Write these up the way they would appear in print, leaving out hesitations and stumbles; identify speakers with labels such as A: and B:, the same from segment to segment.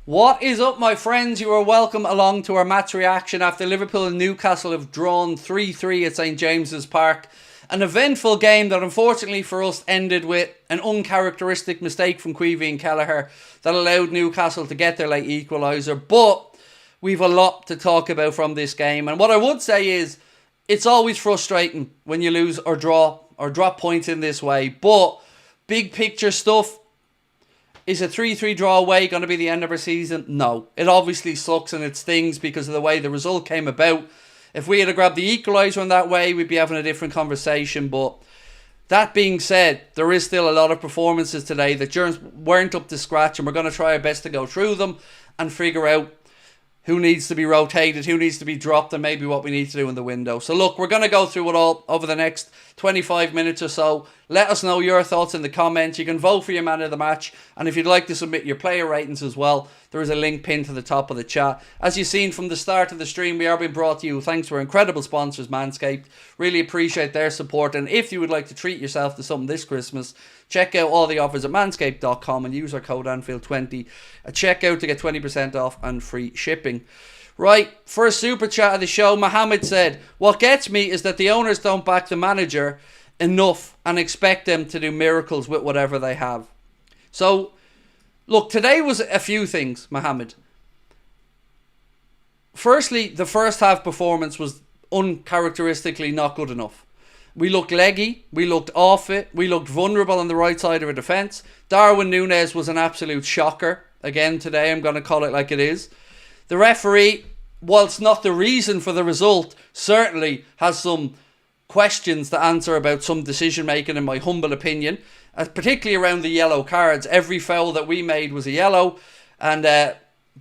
A: What is up, my friends? You are welcome along to our match reaction after Liverpool and Newcastle have drawn 3-3 at St James's Park. An eventful game that unfortunately for us ended with an uncharacteristic mistake from Queevy and Kelleher that allowed Newcastle to get their late equaliser. But we've a lot to talk about from this game. And what I would say is it's always frustrating when you lose or draw or drop points in this way. But big picture stuff. Is a 3-3 draw away going to be the end of our season? No. It obviously sucks and it stings because of the way the result came about. If we had grabbed the equaliser in that way, we'd be having a different conversation. But that being said, there is still a lot of performances today that weren't up to scratch, and we're going to try our best to go through them and figure out who needs to be rotated, who needs to be dropped, and maybe what we need to do in the window. So look, we're going to go through it all over the next 25 minutes or so. Let us know your thoughts in the comments. You can vote for your man of the match. And if you'd like to submit your player ratings as well, there is a link pinned to the top of the chat. As you've seen from the start of the stream, we are being brought to you thanks to our incredible sponsors, Manscaped. Really appreciate their support. And if you would like to treat yourself to something this Christmas, check out all the offers at manscaped.com and use our code Anfield20 at checkout to get 20% off and free shipping. Right, first super chat of the show, Mohammed said, what gets me is that the owners don't back the manager enough and expect them to do miracles with whatever they have. So, look, today was a few things, Mohammed. Firstly, the first half performance was uncharacteristically not good enough. We looked leggy, we looked off it, we looked vulnerable on the right side of our defence. Darwin Núñez was an absolute shocker. Again today, I'm going to call it like it is. The referee, whilst not the reason for the result, certainly has some questions to answer about some decision making, in my humble opinion, particularly around the yellow cards. Every foul that we made was a yellow. And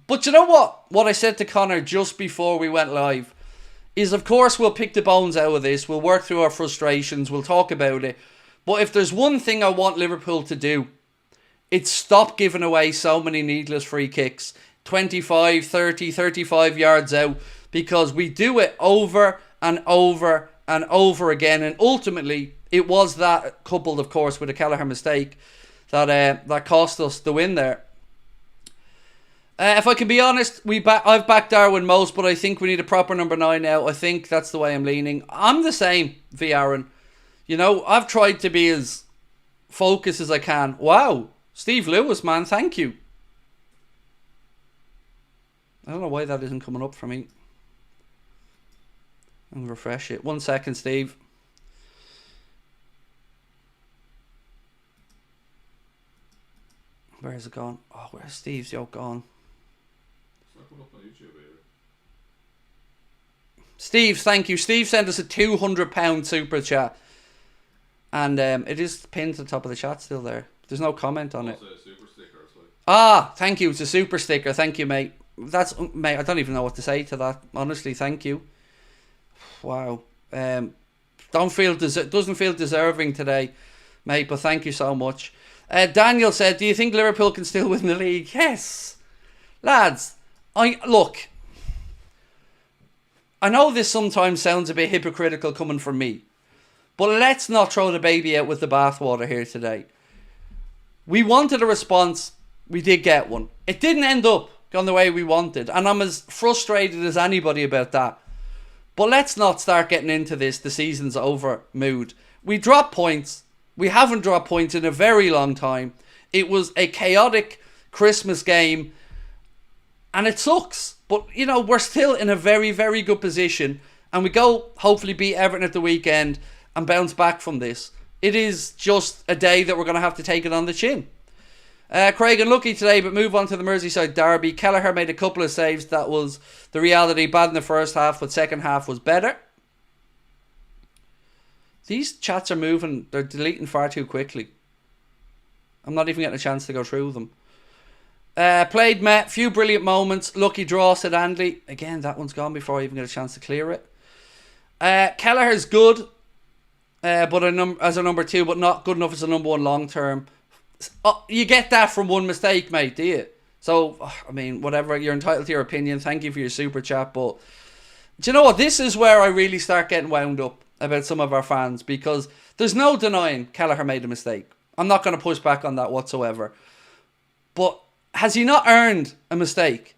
A: but you know what I said to Connor just before we went live is, of course, we'll pick the bones out of this, we'll work through our frustrations, we'll talk about it, but if there's one thing I want Liverpool to do, it's stop giving away so many needless free kicks, 25, 30, 35 yards out, because we do it over and over and over again. And ultimately, it was that, coupled, of course, with a Kelleher mistake, that cost us the win there. If I can be honest, I've backed Darwin most, but I think we need a proper number 9 now. I think that's the way I'm leaning. I'm the same, V. Aaron. You know, I've tried to be as focused as I can. Wow, Steve Lewis, man, thank you. I don't know why that isn't coming up for me. I'll refresh it. 1 second, Steve. Where is it gone? Oh, where's Steve's yoke gone? It's not coming up on YouTube either. Steve, thank you. Steve sent us a £200 super chat. And it is pinned to the top of the chat still there. There's no comment on it. A super sticker, ah, thank you. It's a super sticker. Thank you, mate. Mate, I don't even know what to say to that. Honestly, thank you. Wow. Doesn't feel deserving today, mate, but thank you so much. Daniel said, do you think Liverpool can still win the league? Yes. Lads, look, I know this sometimes sounds a bit hypocritical coming from me, but let's not throw the baby out with the bathwater here today. We wanted a response. We did get one. It didn't end up going the way we wanted, and I'm as frustrated as anybody about that. But let's not start getting into this the season's over mood. We dropped points. We haven't dropped points in a very long time. It was a chaotic Christmas game, and it sucks. But, you know, we're still in a very, very good position, and we go hopefully beat Everton at the weekend and bounce back from this. It is just a day that we're going to have to take it on the chin. Craig unlucky today, but move on to the Merseyside derby. Kelleher made a couple of saves. That was the reality. Bad in the first half, but second half was better. These chats are moving. They're deleting far too quickly. I'm not even getting a chance to go through them. Played Met. Few brilliant moments. Lucky draw, said Andy. Again, that one's gone before I even get a chance to clear it. Kelleher's good, but as a number 2, but not good enough as a number 1 long term. Oh, you get that from one mistake, mate, do you? So, I mean, whatever, you're entitled to your opinion. Thank you for your super chat, but do you know what? This is where I really start getting wound up about some of our fans, because there's no denying Kelleher made a mistake. I'm not going to push back on that whatsoever. But Has he not earned a mistake?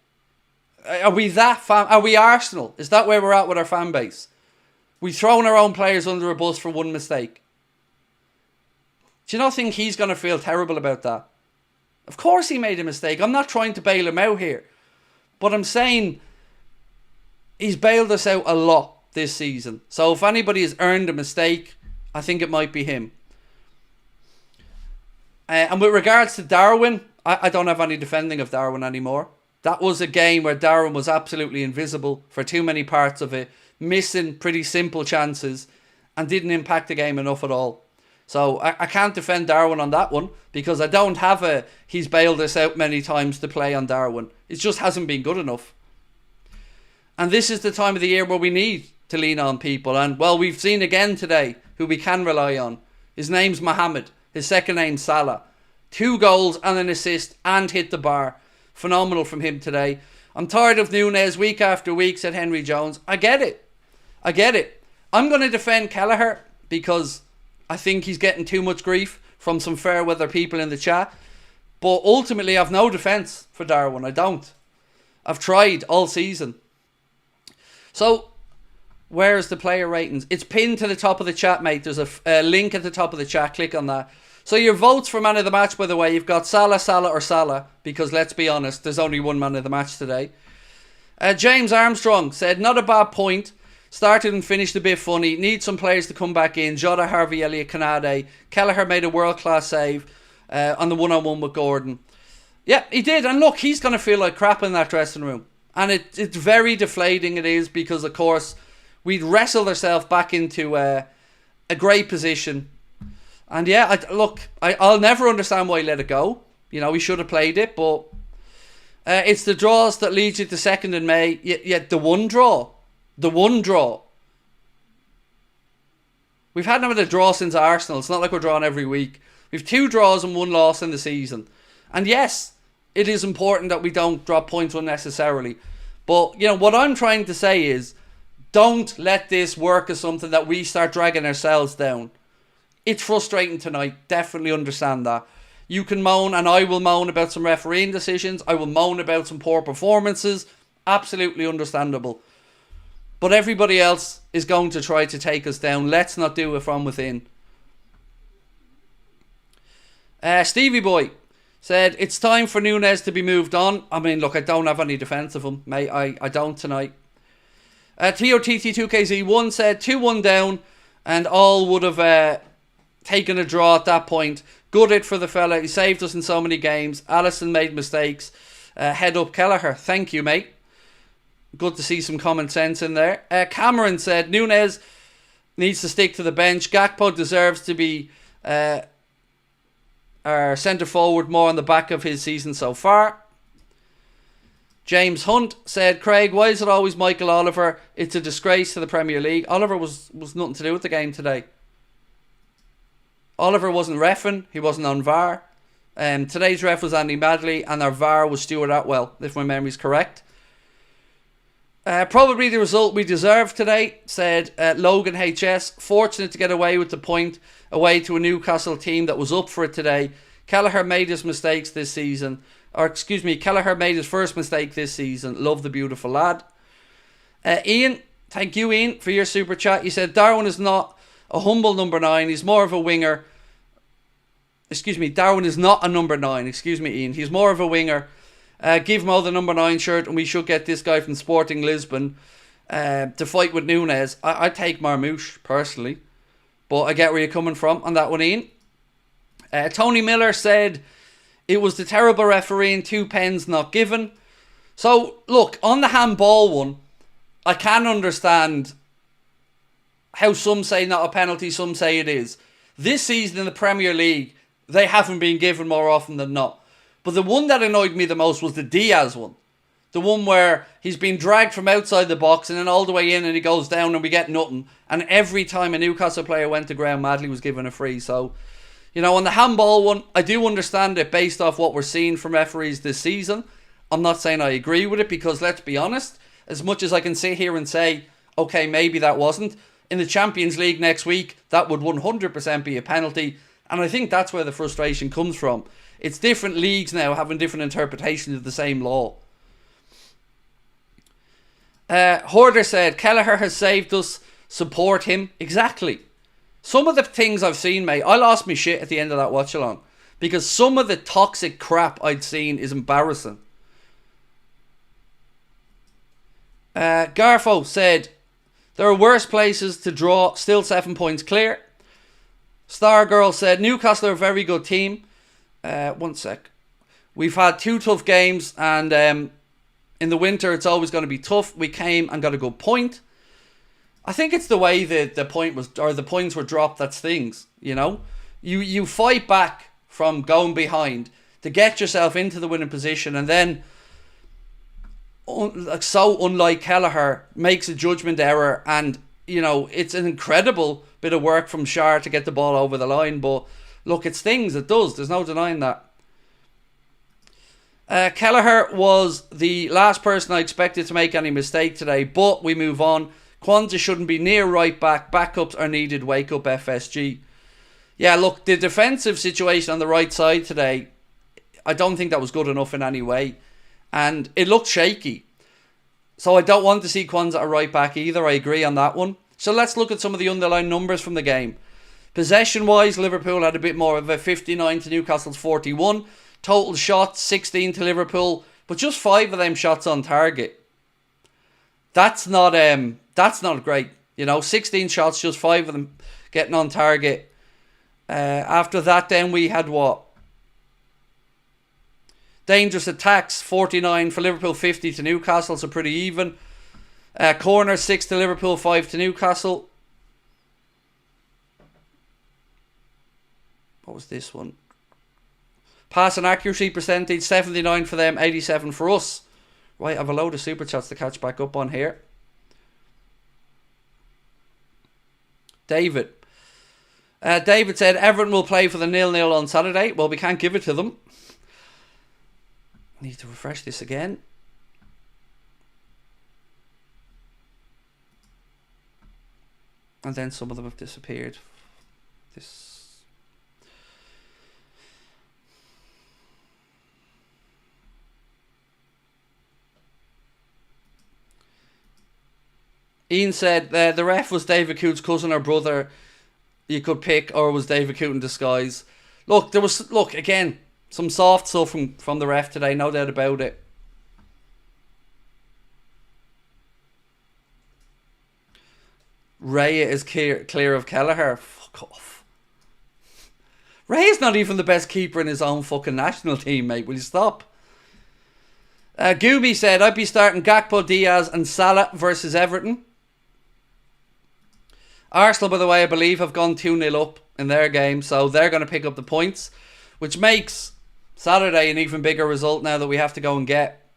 A: Are we Are we Arsenal? Is that where we're at with our fan base? We throwing our own players under a bus for one mistake. Do you not think he's going to feel terrible about that? Of course he made a mistake. I'm not trying to bail him out here. But I'm saying he's bailed us out a lot this season. So if anybody has earned a mistake, I think it might be him. And with regards to Darwin, I don't have any defending of Darwin anymore. That was a game where Darwin was absolutely invisible for too many parts of it, missing pretty simple chances and didn't impact the game enough at all. So I can't defend Darwin on that one because I don't have he's bailed us out many times to play on Darwin. It just hasn't been good enough. And this is the time of the year where we need to lean on people. And, well, we've seen again today who we can rely on. His name's Mohamed. His second name's Salah. 2 goals and an assist and hit the bar. Phenomenal from him today. I'm tired of Núñez week after week, said Henry Jones. I get it. I'm going to defend Kelleher because I think he's getting too much grief from some fair weather people in the chat. But ultimately, I've no defence for Darwin. I don't. I've tried all season. So, where's the player ratings? It's pinned to the top of the chat, mate. There's a link at the top of the chat. Click on that. So your votes for man of the match, by the way, you've got Salah, or Salah, because let's be honest, there's only one man of the match today. James Armstrong said, not a bad point. Started and finished a bit funny. Need some players to come back in. Jota, Harvey, Elliott, Kanade. Kelleher made a world-class save on the one-on-one with Gordon. Yeah, he did. And look, he's going to feel like crap in that dressing room. And it's very deflating, it is, because, of course, we'd wrestled ourselves back into a great position. And yeah, I'll never understand why he let it go. You know, he should have played it, but it's the draws that lead you to second in May. Yet the one draw. We've had another draw since Arsenal. It's not like we're drawing every week. We've 2 draws and 1 loss in the season. And yes, it is important that we don't drop points unnecessarily. But, you know, what I'm trying to say is, don't let this work as something that we start dragging ourselves down. It's frustrating tonight. Definitely understand that. You can moan, and I will moan about some refereeing decisions. I will moan about some poor performances. Absolutely understandable. But everybody else is going to try to take us down. Let's not do it from within. Stevie Boy said, it's time for Núñez to be moved on. I mean, look, I don't have any defence of him, mate. I don't tonight. TOTT2KZ1 said, 2-1 down, and all would have taken a draw at that point. Good hit for the fella. He saved us in so many games. Alisson made mistakes. Head up Kelleher. Thank you, mate. Good to see some common sense in there. Cameron said, Núñez needs to stick to the bench. Gakpo deserves to be our centre forward more on the back of his season so far. James Hunt said, Craig, why is it always Michael Oliver? It's a disgrace to the Premier League. Oliver was nothing to do with the game today. Oliver wasn't reffing. He wasn't on VAR. Today's ref was Andy Madley, and our VAR was Stuart Atwell, if my memory's correct. Probably the result we deserved today, said Logan HS. Fortunate to get away with the point away to a Newcastle team that was up for it today. Kelleher made his mistakes this season. Kelleher made his first mistake this season. Love the beautiful lad. Ian, thank you, Ian, for your super chat. You said Darwin is not a humble number 9. He's more of a winger. Darwin is not a number 9. Ian. He's more of a winger. Give Mo the number 9 shirt and we should get this guy from Sporting Lisbon to fight with Núñez. I'd take Marmouche, personally. But I get where you're coming from on that one, Ian. Tony Miller said it was the terrible refereeing, 2 pens not given. So, look, on the handball one, I can understand how some say not a penalty, some say it is. This season in the Premier League, they haven't been given more often than not. But the one that annoyed me the most was the Diaz one. The one where he's been dragged from outside the box and then all the way in and he goes down and we get nothing. And every time a Newcastle player went to ground, Madley was given a free. So, you know, on the handball one, I do understand it based off what we're seeing from referees this season. I'm not saying I agree with it because, let's be honest, as much as I can sit here and say, okay, maybe that wasn't, in the Champions League next week, that would 100% be a penalty. And I think that's where the frustration comes from. It's different leagues now having different interpretations of the same law. Hoarder said, Kelleher has saved us. Support him. Exactly. Some of the things I've seen, mate, I lost my shit at the end of that watch along. Because some of the toxic crap I'd seen is embarrassing. Garfo said, there are worse places to draw, still 7 points clear. Stargirl said, Newcastle are a very good team. 1 sec. We've had 2 tough games, and in the winter it's always going to be tough. We came and got a good point. I think it's the way that the points were dropped that stings, you know? You fight back from going behind to get yourself into the winning position, and then so unlike Kelleher, makes a judgment error, and you know it's an incredible bit of work from Shar to get the ball over the line, but look, it stings, it does, there's no denying that. Kelleher was the last person I expected to make any mistake today, but we move on. Kwanzaa shouldn't be near right back, backups are needed, wake up FSG. Yeah, look, the defensive situation on the right side today, I don't think that was good enough in any way. And it looked shaky. So I don't want to see Kwanzaa at right back either. I agree on that one. So let's look at some of the underlying numbers from the game. Possession-wise, Liverpool had a bit more of a 59 to Newcastle's 41. Total shots, 16 to Liverpool. But just 5 of them shots on target. That's not great. You know, 16 shots, just 5 of them getting on target. After that, then we had what? Dangerous attacks, 49 for Liverpool, 50 to Newcastle, so pretty even. Corners, 6 to Liverpool, 5 to Newcastle. What was this one? Pass and accuracy percentage, 79 for them, 87 for us. Right, I have a load of super chats to catch back up on here. David said Everton will play for the 0-0 on Saturday. Well, we can't give it to them. Need to refresh this again. And then some of them have disappeared. Ian said the ref was David Coote's cousin or brother. You could pick, or was David Coote in disguise. Look, again, some soft stuff from the ref today, no doubt about it. Raya is clear of Kelleher. Fuck off. Raya's not even the best keeper in his own fucking national team, mate. Will you stop? Gooby said, I'd be starting Gakpo, Diaz and Salah versus Everton. Arsenal, by the way, I believe have gone 2-0 up in their game, so they're going to pick up the points, which makes Saturday an even bigger result now that we have to go and get.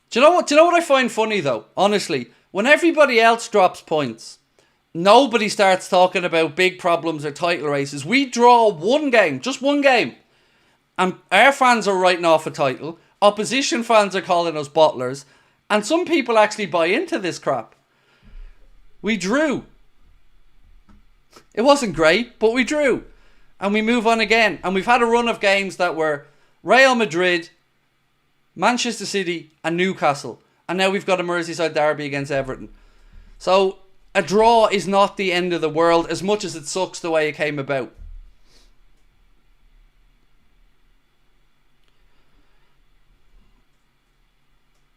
A: Do you know what I find funny though? Honestly, when everybody else drops points, nobody starts talking about big problems or title races. We draw one game, just one game, and our fans are writing off a title. Opposition fans are calling us bottlers. And some people actually buy into this crap. We drew. It wasn't great, but we drew. And we move on again. And we've had a run of games that were Real Madrid, Manchester City and Newcastle. And now we've got a Merseyside derby against Everton. So a draw is not the end of the world, as much as it sucks the way it came about.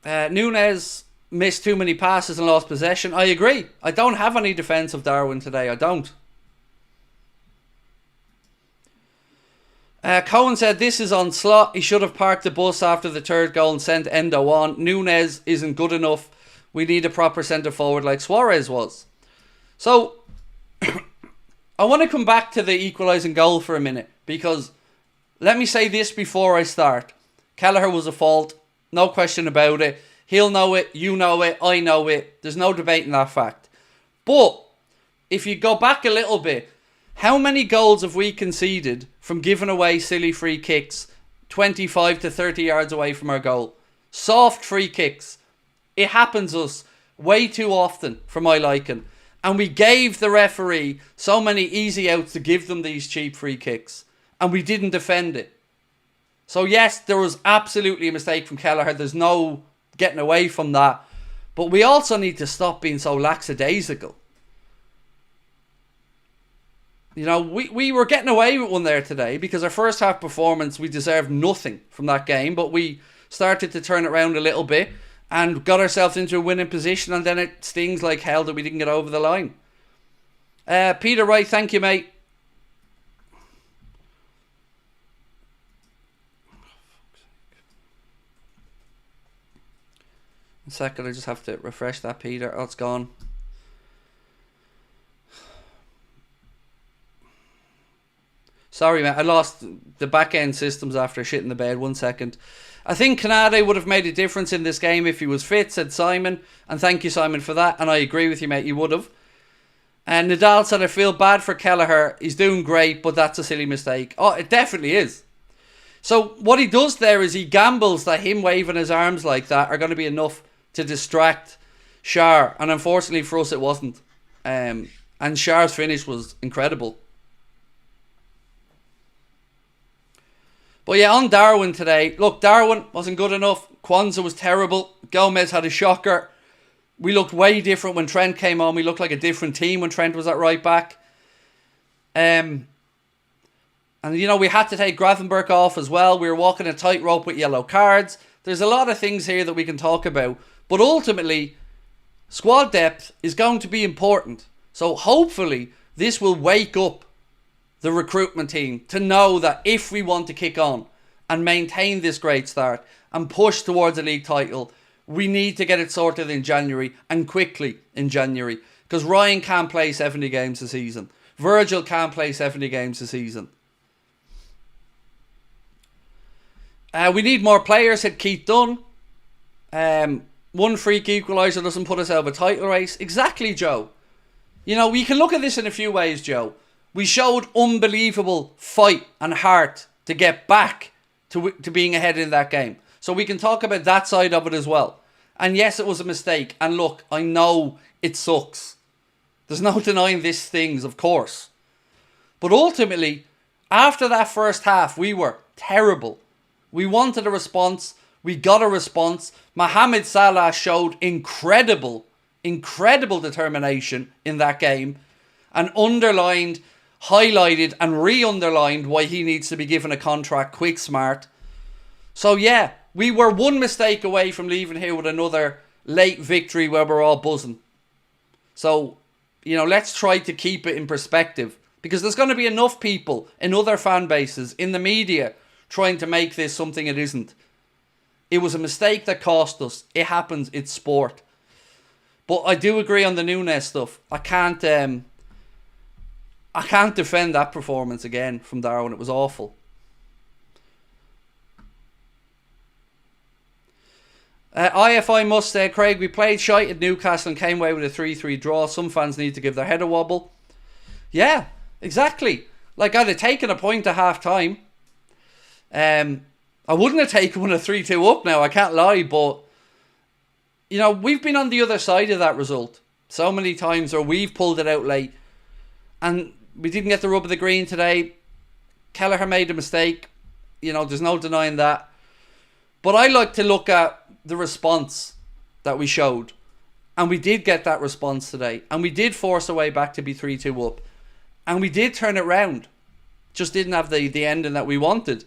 A: Núñez missed too many passes and lost possession. I agree. I don't have any defence of Darwin today. I don't. Cohen said this is on slot. He should have parked the bus after the third goal and sent Endo on. Núñez isn't good enough. We need a proper centre forward like Suarez was. So, I want to come back to the equalising goal for a minute, because let me say this before I start. Kelleher was a fault. No question about it. He'll know it, you know it, I know it. There's no debating that fact. But if you go back a little bit, how many goals have we conceded from giving away silly free kicks 25 to 30 yards away from our goal? Soft free kicks. It happens us way too often for my liking. And we gave the referee so many easy outs to give them these cheap free kicks. And we didn't defend it. So yes, there was absolutely a mistake from Kelleher. There's no getting away from that. But we also need to stop being so lackadaisical. You know, we were getting away with one there today because our first half performance, we deserved nothing from that game. But we started to turn it around a little bit and got ourselves into a winning position. And then it stings like hell that we didn't get over the line. Peter Wright, thank you, mate. A second, I just have to refresh that, Peter. Oh, it's gone. Sorry, mate. I lost the back end systems after shit in the bed. 1 second. I think Canade would have made a difference in this game if he was fit, said Simon. And thank you, Simon, for that. And I agree with you, mate. He would have. And Nadal said, I feel bad for Kelleher. He's doing great, but that's a silly mistake. Oh, it definitely is. So what he does there is he gambles that him waving his arms like that are going to be enough to distract Shar, and unfortunately for us it wasn't. And Shar's finish was incredible. But yeah, on Darwin today, look, Darwin wasn't good enough. Kwanzaa was terrible. Gomez had a shocker. We looked way different when Trent came on. We looked like a different team when Trent was at right back. And you know, we had to take Gravenberch off as well. We were walking a tightrope with yellow cards. There's a lot of things here that we can talk about. But ultimately, squad depth is going to be important. So hopefully, this will wake up the recruitment team to know that if we want to kick on and maintain this great start and push towards a league title, we need to get it sorted in January, and quickly in January. Because Ryan can't play 70 games a season. Virgil can't play 70 games a season. We need more players, said Keith Dunn. One freak equaliser doesn't put us out of a title race. Exactly, Joe. You know, we can look at this in a few ways, Joe. We showed unbelievable fight and heart to get back to being ahead in that game. So we can talk about that side of it as well. And yes, it was a mistake. And look, I know it sucks. There's no denying these things, of course. But ultimately, after that first half, we were terrible. We wanted a response. We got a response. Mohamed Salah showed incredible determination in that game. And underlined, highlighted and re-underlined why he needs to be given a contract quick, smart. So yeah, we were one mistake away from leaving here with another late victory where we're all buzzing. So, you know, let's try to keep it in perspective. Because there's going to be enough people in other fan bases, in the media, trying to make this something it isn't. It was a mistake that cost us. It happens. It's sport. But I do agree on the Núñez stuff. I can't defend that performance again from Darwin. It was awful. IFI must say, Craig, we played shite at Newcastle and came away with a 3-3 draw. Some fans need to give their head a wobble. Yeah, exactly. Like, I'd have taken a point at half time. I wouldn't have taken one a 3-2 up now, I can't lie, but you know, we've been on the other side of that result so many times where we've pulled it out late and we didn't get the rub of the green today. Kelleher made a mistake, you know, there's no denying that. But I like to look at the response that we showed, and we did get that response today, and we did force a way back to be 3-2 up, and we did turn it round. Just didn't have the ending that we wanted.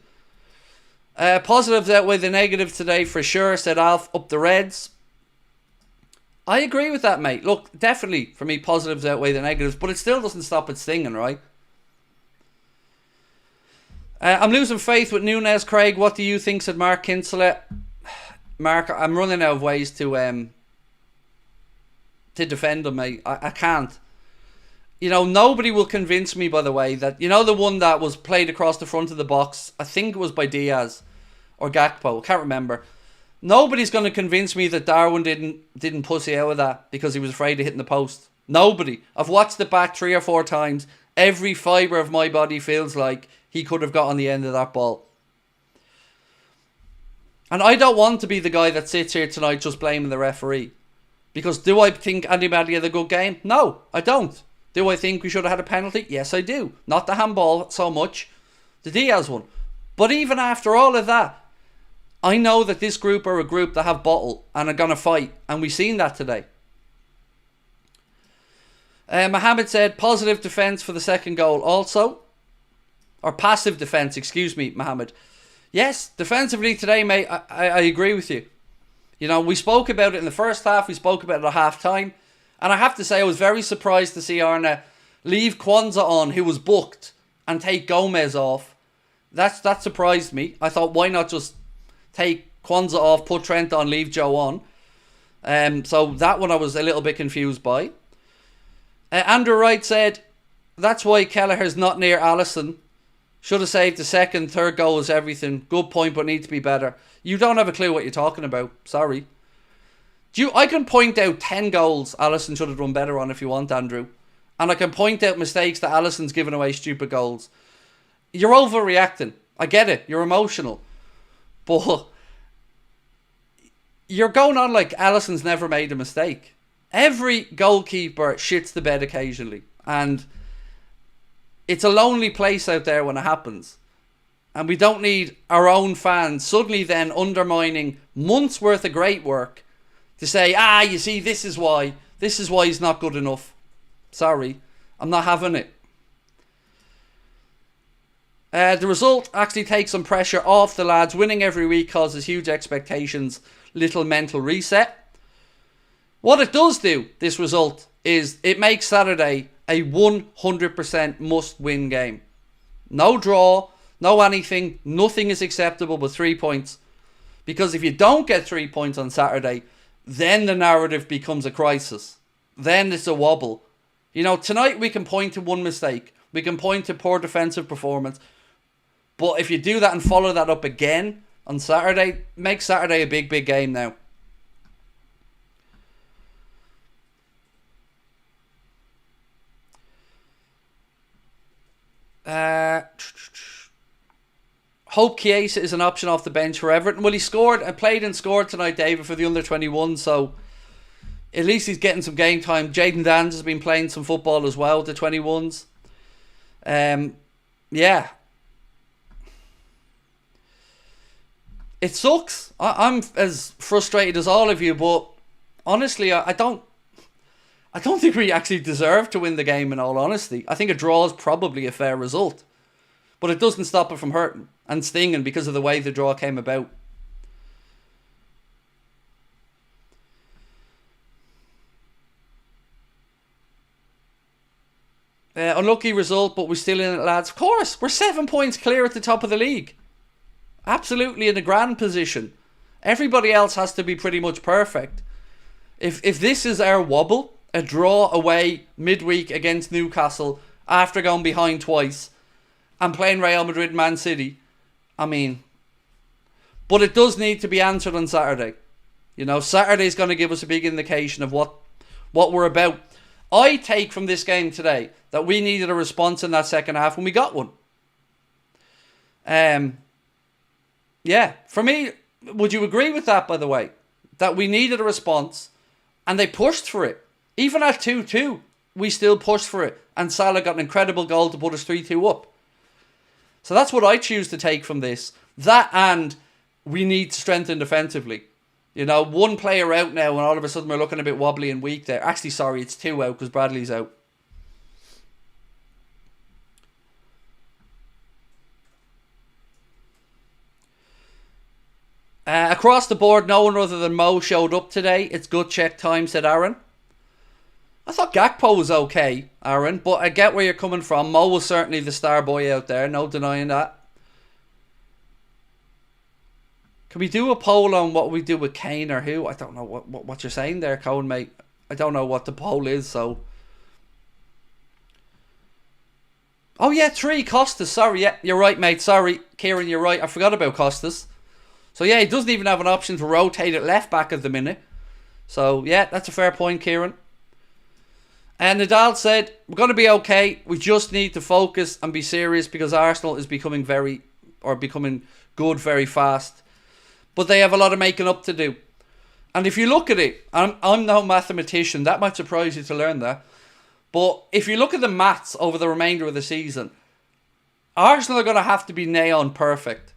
A: Positives outweigh the negatives today for sure, said Alf. Up the Reds. I agree with that, mate. Look, definitely for me, positives outweigh the negatives, but it still doesn't stop it stinging, right? I'm losing faith with Núñez, Craig. What do you think, said Mark Kinsella. Mark, I'm running out of ways to defend him, mate. I can't. You know, nobody will convince me, by the way, that, you know, the one that was played across the front of the box, I think it was by Diaz or Gakpo, I can't remember. Nobody's going to convince me that Darwin didn't pussy out of that because he was afraid of hitting the post. Nobody. I've watched it back 3 or 4 times. Every fibre of my body feels like he could have got on the end of that ball. And I don't want to be the guy that sits here tonight just blaming the referee. Because do I think Andy Madley had a good game? No, I don't. Do I think we should have had a penalty? Yes, I do. Not the handball so much. The Diaz one. But even after all of that, I know that this group are a group that have bottle and are going to fight. And we've seen that today. Mohammed said positive defence for the second goal also. Or passive defence, excuse me, Mohammed. Yes, defensively today, mate, I agree with you. You know, we spoke about it in the first half. We spoke about it at half time. And I have to say, I was very surprised to see Arna leave Kwanzaa on, who was booked, and take Gomez off. That surprised me. I thought, why not just take Kwanzaa off, put Trent on, leave Joe on? So that one I was a little bit confused by. Andrew Wright said, that's why Kelleher's not near Alisson. Should have saved the second, third goal is everything. Good point, but need to be better. You don't have a clue what you're talking about. Sorry. I can point out 10 goals Alisson should have done better on if you want, Andrew. And I can point out mistakes that Alisson's given away stupid goals. You're overreacting. I get it. You're emotional. But you're going on like Alisson's never made a mistake. Every goalkeeper shits the bed occasionally. And it's a lonely place out there when it happens. And we don't need our own fans suddenly then undermining months worth of great work to say, you see, this is why he's not good enough. Sorry, I'm not having it. The result actually takes some pressure off the lads. Winning every week causes huge expectations, little mental reset. What it does do, this result, is it makes Saturday a 100% must-win game. No draw, no anything, nothing is acceptable but 3 points. Because if you don't get 3 points on Saturday, then the narrative becomes a crisis. Then it's a wobble. You know, tonight we can point to one mistake. We can point to poor defensive performance. But if you do that and follow that up again on Saturday, make Saturday a big, big game now. Hope Chiesa is an option off the bench for Everton. Well, he played and scored tonight, David, for the under-21, so at least he's getting some game time. Jayden Danns has been playing some football as well, the 21s. Yeah. It sucks. I'm as frustrated as all of you, but honestly, I don't think we actually deserve to win the game, in all honesty. I think a draw is probably a fair result. But it doesn't stop it from hurting and stinging because of the way the draw came about. Unlucky result, but we're still in it, lads. Of course, we're 7 points clear at the top of the league. Absolutely in a grand position. Everybody else has to be pretty much perfect. If this is our wobble, a draw away midweek against Newcastle after going behind twice and playing Real Madrid and Man City, I mean, but it does need to be answered on Saturday. You know, Saturday's going to give us a big indication of what we're about. I take from this game today that we needed a response in that second half and we got one. Yeah, for me, would you agree with that, by the way? That we needed a response and they pushed for it. Even at 2-2, we still pushed for it. And Salah got an incredible goal to put us 3-2 up. So that's what I choose to take from this. That, and we need to strengthen defensively. You know, one player out now and all of a sudden we're looking a bit wobbly and weak there. Actually, sorry, it's 2 out because Bradley's out. Across the board, no one other than Mo showed up today. It's good check time, said Aaron. I thought Gakpo was okay, Aaron, but I get where you're coming from. Mo was certainly the star boy out there, no denying that. Can we do a poll on what we do with Kane or who? I don't know what you're saying there, Cohen, mate. I don't know what the poll is, so... Oh yeah, 3, Costas, sorry, yeah, you're right, mate, sorry. Kieran, you're right, I forgot about Costas. So yeah, he doesn't even have an option to rotate at left back at the minute. So yeah, that's a fair point, Kieran. And Nadal said, we're going to be okay. We just need to focus and be serious because Arsenal is becoming good very fast. But they have a lot of making up to do. And if you look at it, I'm no mathematician, that might surprise you to learn that. But if you look at the maths over the remainder of the season, Arsenal are going to have to be neon perfect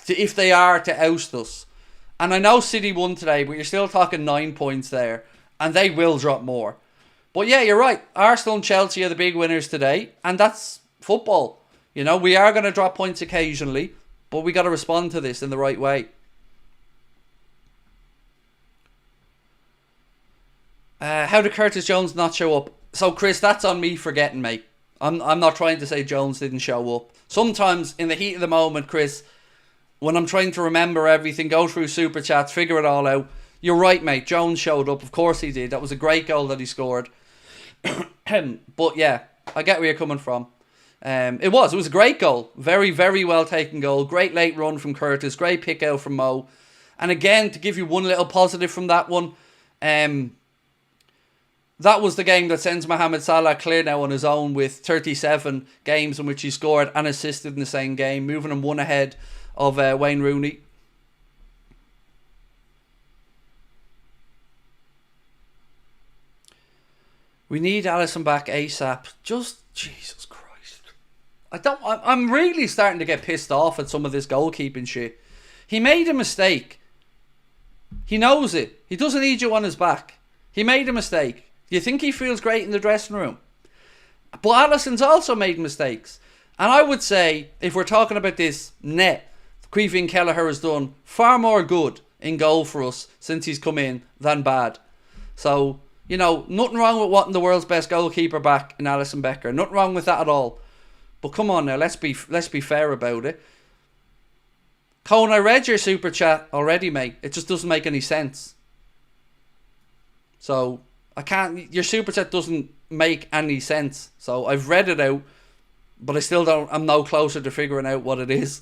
A: if they are to oust us. And I know City won today, but you're still talking 9 points there. And they will drop more. But yeah, you're right. Arsenal and Chelsea are the big winners today. And that's football. You know, we are going to drop points occasionally. But we got to respond to this in the right way. How did Curtis Jones not show up? So, Chris, that's on me forgetting, mate. I'm not trying to say Jones didn't show up. Sometimes, in the heat of the moment, Chris, when I'm trying to remember everything, go through Super Chats, figure it all out, you're right, mate. Jones showed up. Of course he did. That was a great goal that he scored. But, yeah, I get where you're coming from. It was a great goal. Very, very well taken goal. Great late run from Curtis. Great pick out from Mo. And again, to give you one little positive from that one, that was the game that sends Mohamed Salah clear now on his own with 37 games in which he scored and assisted in the same game, moving him one ahead of Wayne Rooney. We need Alisson back ASAP. Just, Jesus Christ. I'm really starting to get pissed off at some of this goalkeeping shit. He made a mistake. He knows it. He doesn't need you on his back. He made a mistake. Do you think he feels great in the dressing room? But Alisson's also made mistakes. And I would say, if we're talking about this net, Caoimhín Kelleher has done far more good in goal for us since he's come in than bad. So, you know, nothing wrong with wanting the world's best goalkeeper back in Alisson Becker. Nothing wrong with that at all. But come on now, let's be fair about it. Cohen, I read your super chat already, mate. It just doesn't make any sense. So I can't. Your super chat doesn't make any sense. So I've read it out, but I still don't. I'm no closer to figuring out what it is.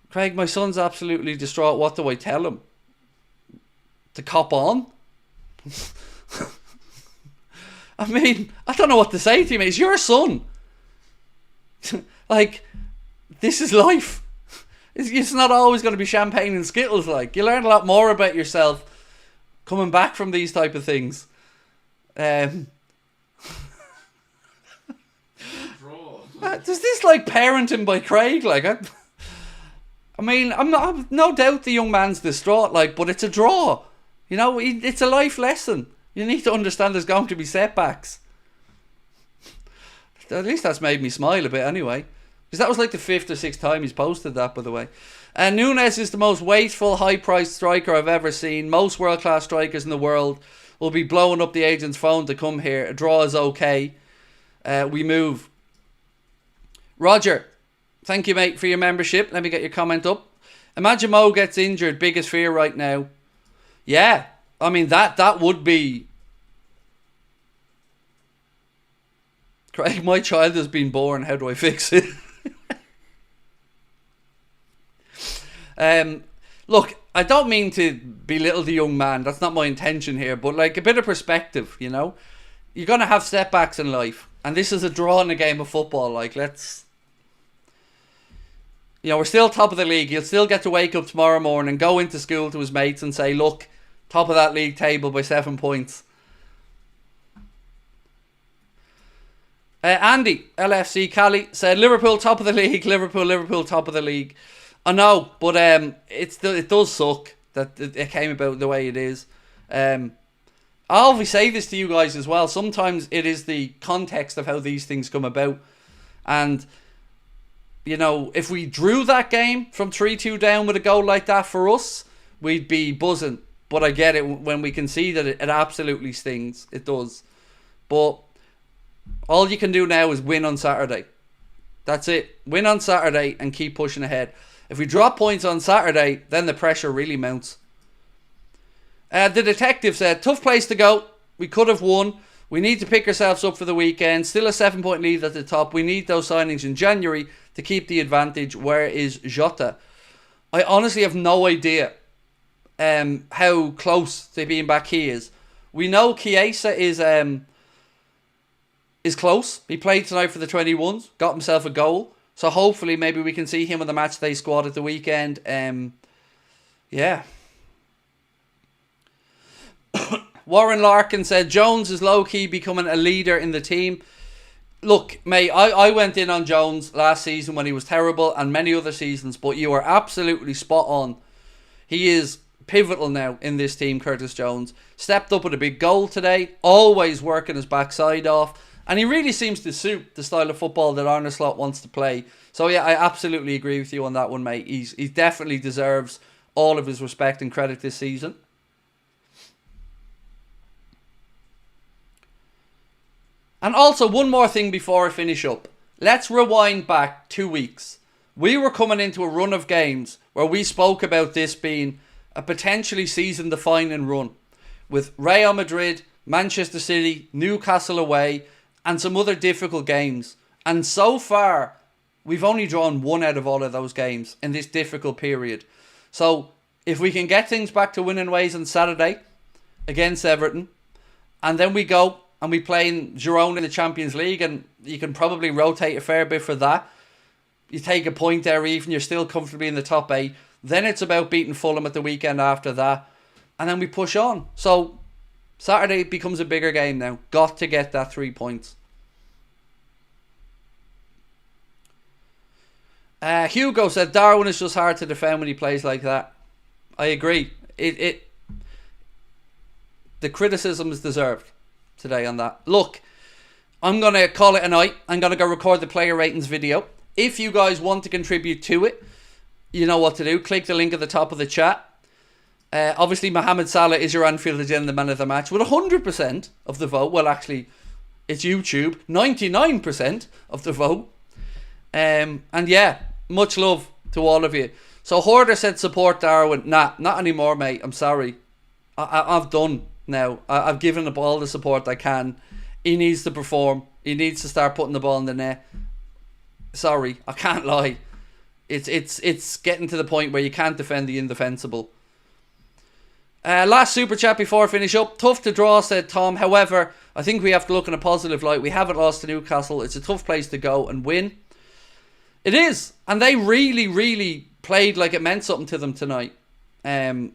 A: Craig, my son's absolutely distraught. What do I tell him? To cop on? I mean, I don't know what to say to him. It's your son. Like, this is life. It's not always going to be champagne and Skittles. Like, you learn a lot more about yourself coming back from these type of things. Does this like parenting by Craig? Like, I mean, I'm no doubt the young man's distraught. Like, but it's a draw. You know, it's a life lesson. You need to understand there's going to be setbacks. At least that's made me smile a bit anyway. Because that was like the 5th or 6th time he's posted that, by the way. And Núñez is the most wasteful, high-priced striker I've ever seen. Most world-class strikers in the world will be blowing up the agent's phone to come here. A draw is okay. We move. Roger, thank you, mate, for your membership. Let me get your comment up. Imagine Mo gets injured. Biggest fear right now. Yeah, I mean, that would be... Craig, my child has been born. How do I fix it? Look, I don't mean to belittle the young man. That's not my intention here. But like a bit of perspective, you know. You're going to have setbacks in life. And this is a draw in a game of football. Like, let's... You know, we're still top of the league. He'll still get to wake up tomorrow morning, go into school to his mates and say, look, top of that league table by 7 points. Andy, LFC Cali, said Liverpool top of the league, Liverpool top of the league. I know, but it does suck that it came about the way it is. I always say this to you guys as well. Sometimes it is the context of how these things come about. And, you know, if we drew that game from 3-2 down with a goal like that for us, we'd be buzzing. But I get it when we can see that it absolutely stings. It does. But all you can do now is win on Saturday. That's it. Win on Saturday and keep pushing ahead. If we drop points on Saturday, then the pressure really mounts. The detective said, tough place to go. We could have won. We need to pick ourselves up for the weekend. Still a 7-point lead at the top. We need those signings in January to keep the advantage. Where is Jota? I honestly have no idea how close to being back he is. We know Chiesa is close. He played tonight for the 21s. Got himself a goal. So hopefully maybe we can see him on the matchday squad at the weekend. Yeah. Warren Larkin said Jones is low-key becoming a leader in the team. Look, mate, I went in on Jones last season when he was terrible and many other seasons, but you are absolutely spot on. He is pivotal now in this team, Curtis Jones. Stepped up with a big goal today, always working his backside off, and he really seems to suit the style of football that Arne Slot wants to play. So yeah, I absolutely agree with you on that one, mate. He definitely deserves all of his respect and credit this season. And also, one more thing before I finish up. Let's rewind back 2 weeks. We were coming into a run of games where we spoke about this being a potentially season-defining run, with Real Madrid, Manchester City, Newcastle away, and some other difficult games. And so far, we've only drawn one out of all of those games in this difficult period. So, if we can get things back to winning ways on Saturday against Everton, and then we go and we play in Girona in the Champions League, and you can probably rotate a fair bit for that. You take a point there even, you're still comfortably in the top 8. Then it's about beating Fulham at the weekend after that. And then we push on. So, Saturday becomes a bigger game now. Got to get that 3 points. Hugo said Darwin is just hard to defend when he plays like that. I agree. The criticism is deserved today on that. Look, I'm going to call it a night. I'm going to go record the player ratings video. If you guys want to contribute to it, you know what to do. Click the link at the top of the chat. Obviously, Mohamed Salah is your Anfield Agenda man of the match with 100% of the vote. Well, actually, it's YouTube. 99% of the vote. And yeah, much love to all of you. So, Hoarder said support Darwin. Nah, not anymore, mate. I'm sorry. I've done now. I've given up all the support I can. He needs to perform. He needs to start putting the ball in the net. Sorry, I can't lie. It's getting to the point where you can't defend the indefensible. Last super chat before I finish up. Tough to draw, said Tom. However, I think we have to look in a positive light. We haven't lost to Newcastle. It's a tough place to go and win. It is. And they really, really played like it meant something to them tonight. And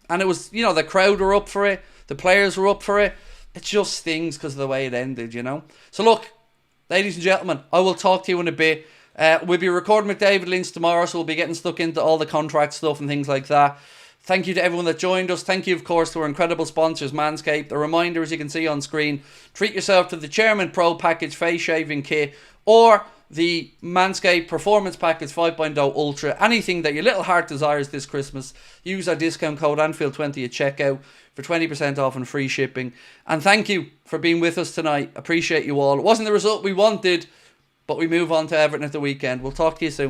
A: it was, you know, the crowd were up for it. The players were up for it. It just stings because of the way it ended, you know. So look, ladies and gentlemen, I will talk to you in a bit. We'll be recording with David Lynch tomorrow, so we'll be getting stuck into all the contract stuff and things like that. Thank you to everyone that joined us. Thank you, of course, to our incredible sponsors, Manscaped. A reminder, as you can see on screen, treat yourself to the Chairman Pro Package Face Shaving Kit or the Manscaped Performance Package 5.0 Ultra. Anything that your little heart desires this Christmas, use our discount code Anfield20 at checkout for 20% off and free shipping. And thank you for being with us tonight. Appreciate you all. It wasn't the result we wanted, but we move on to Everton at the weekend. We'll talk to you soon.